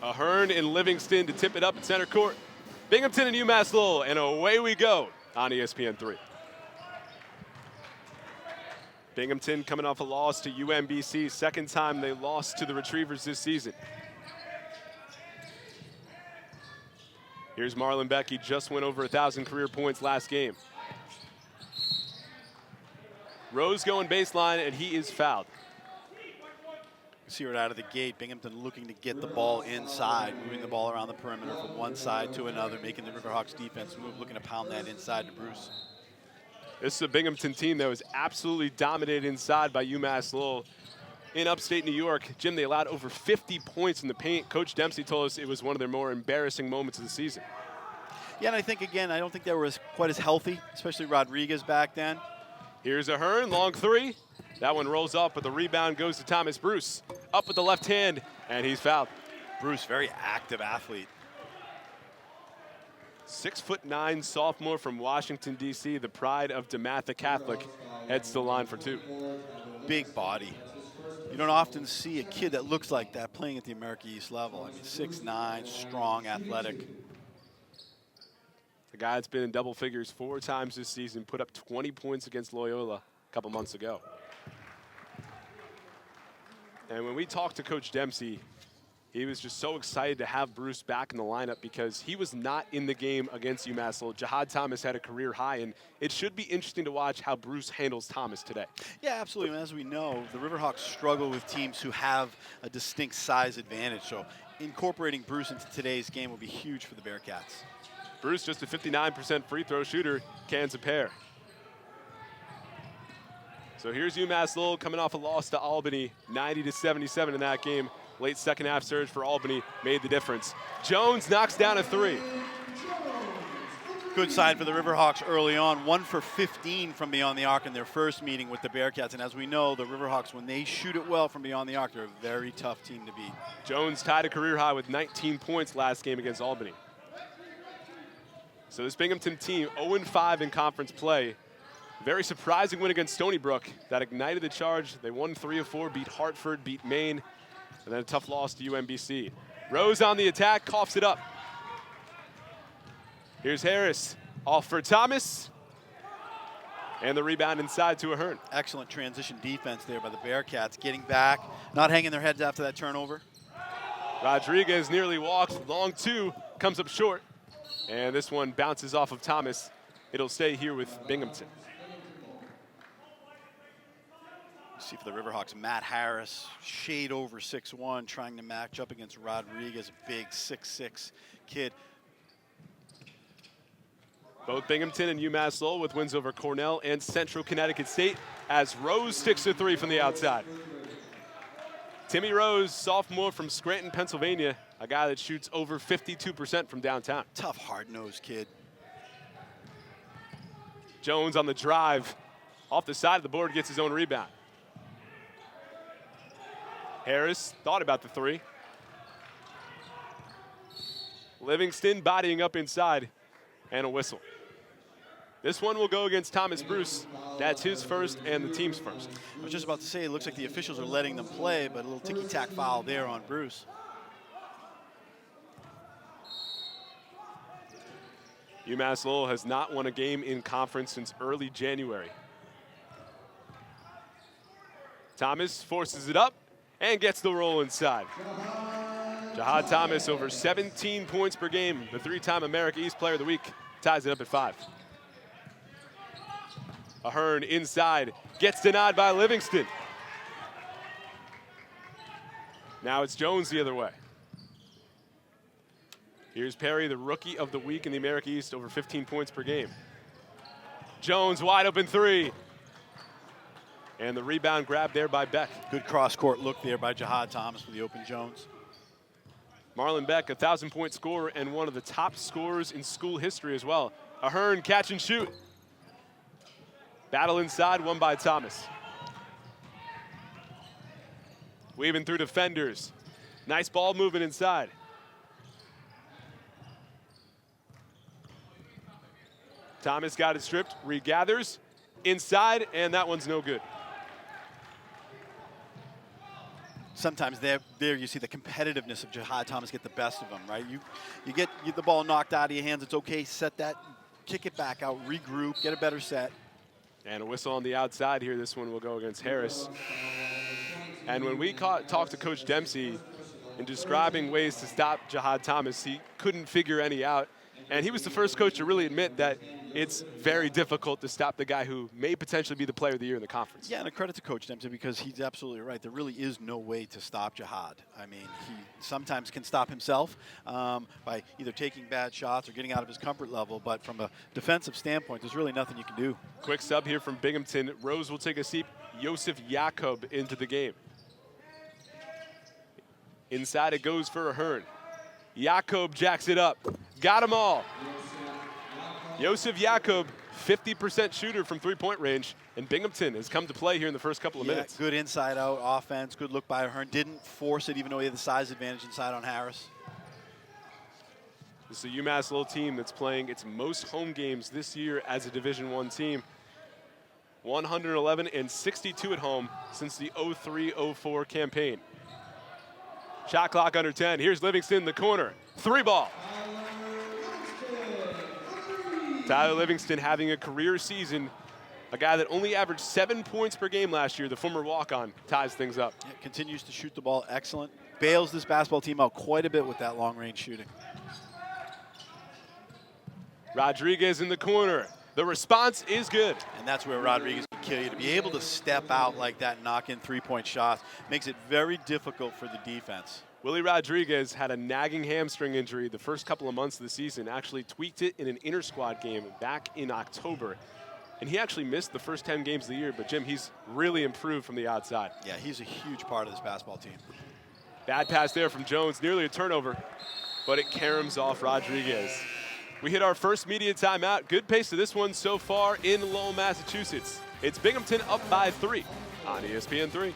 Ahern and Livingston to tip it up at center court. Binghamton and UMass Lowell, and away we go on ESPN 3. Binghamton coming off a loss to UMBC, second time they lost to the Retrievers this season. Here's Marlon Beck. He just went over 1,000 career points last game. Rose going baseline, and he is fouled. See right out of the gate, Binghamton looking to get the ball inside, moving the ball around the perimeter from one side to another, making the Riverhawks defense move, looking to pound that inside to Bruce. This is a Binghamton team that was absolutely dominated inside by UMass Lowell. In upstate New York, Jim, they allowed over 50 points in the paint. Coach Dempsey told us it was one of their more embarrassing moments of the season. Yeah, and I think, again, I don't think they were quite as healthy, especially Rodriguez back then. Here's Ahern, long three. That one rolls off, but the rebound goes to Thomas Bruce. Up with the left hand, and he's fouled. Bruce, very active athlete. 6'9" sophomore from Washington, D.C., the pride of DeMatha Catholic, heads to the line for two. Big body. You don't often see a kid that looks like that playing at the America East level. I mean, 6'9", strong, athletic. The guy that's been in double figures 4 times this season, put up 20 points against Loyola a couple months ago. And when we talked to Coach Dempsey, he was just so excited to have Bruce back in the lineup because he was not in the game against UMass Lowell. Jihad Thomas had a career high, and it should be interesting to watch how Bruce handles Thomas today. Yeah, absolutely. And as we know, the Riverhawks struggle with teams who have a distinct size advantage. So incorporating Bruce into today's game will be huge for the Bearcats. Bruce, just a 59% free throw shooter, cans a pair. So here's UMass Lowell coming off a loss to Albany, 90-77 in that game. Late second half surge for Albany made the difference. Jones knocks down a three. Good sign for the Riverhawks early on. 1 for 15 from beyond the arc in their first meeting with the Bearcats. And as we know, the Riverhawks, when they shoot it well from beyond the arc, they're a very tough team to beat. Jones tied a career high with 19 points last game against Albany. So this Binghamton team, 0-5 in conference play. Very surprising win against Stony Brook. That ignited the charge. They won 3 of 4, beat Hartford, beat Maine, and then a tough loss to UMBC. Rose on the attack, coughs it up. Here's Harris, off for Thomas. And the rebound inside to Ahern. Excellent transition defense there by the Bearcats, getting back, not hanging their heads after that turnover. Rodriguez nearly walks, long two, comes up short. And this one bounces off of Thomas. It'll stay here with Binghamton. See for the Riverhawks, Matt Harris, shade over 6'1", trying to match up against Rodriguez, a big 6'6" kid. Both Binghamton and UMass Lowell with wins over Cornell and Central Connecticut State as Rose sticks a three from the outside. Timmy Rose, sophomore from Scranton, Pennsylvania, a guy that shoots over 52% from downtown. Tough, hard-nosed kid. Jones on the drive, off the side of the board, gets his own rebound. Harris thought about the three. Livingston bodying up inside, and a whistle. This one will go against Thomas Bruce. That's his first and the team's first. I was just about to say, it looks like the officials are letting them play, but a little ticky-tack foul there on Bruce. UMass Lowell has not won a game in conference since early January. Thomas forces it up and gets the roll inside. Jihad Thomas over 17 points per game, the 3-time America East Player of the Week, ties it up at 5. Ahern inside, gets denied by Livingston. Now it's Jones the other way. Here's Perry, the Rookie of the Week in the America East, over 15 points per game. Jones wide open three. And the rebound grab there by Beck. Good cross-court look there by Jihad Thomas for the open Jones. Marlon Beck, a 1,000-point scorer and one of the top scorers in school history as well. Ahern, catch and shoot. Battle inside, won by Thomas. Weaving through defenders. Nice ball movement inside. Thomas got it stripped, regathers, inside, and that one's no good. sometimes there you see the competitiveness of Jihad Thomas get the best of him, right? You get the ball knocked out of your hands. It's okay. Set that, kick it back out, regroup, get a better set. And a whistle on the outside here. This one will go against Harris. And when we talked to Coach Dempsey in describing ways to stop Jihad Thomas, he couldn't figure any out. And he was the first coach to really admit that it's very difficult to stop the guy who may potentially be the player of the year in the conference. Yeah, and a credit to Coach Dempsey because he's absolutely right. There really is no way to stop Jihad. I mean, he sometimes can stop himself by either taking bad shots or getting out of his comfort level, but from a defensive standpoint, there's really nothing you can do. Quick sub here from Binghamton. Rose will take a seat. Yosef Jakob into the game. Inside it goes for Ahern. Jakob jacks it up. Got them all. Yosef Jakob, 50% shooter from three-point range, and Binghamton has come to play here in the first couple of minutes. Good inside-out offense, good look by Ahern. Didn't force it even though he had the size advantage inside on Harris. This is a UMass Lowell team that's playing its most home games this year as a Division I team. 111 and 62 at home since the 03-04 campaign. Shot clock under 10. Here's Livingston in the corner. Three ball. Tyler Livingston having a career season. A guy that only averaged 7 points per game last year, the former walk-on, ties things up. Yeah, continues to shoot the ball excellent. Bails this basketball team out quite a bit with that long-range shooting. Rodriguez in the corner. The response is good. And that's where Rodriguez can kill you. To be able to step out like that and knock in three-point shots makes it very difficult for the defense. Willie Rodriguez had a nagging hamstring injury the first couple of months of the season, actually tweaked it in an inter-squad game back in October. And he actually missed the first 10 games of the year, but Jim, he's really improved from the outside. Yeah, he's a huge part of this basketball team. Bad pass there from Jones, nearly a turnover, but it caroms off Rodriguez. We hit our first media timeout. Good pace to this one so far in Lowell, Massachusetts. It's Binghamton up by 3 on ESPN 3.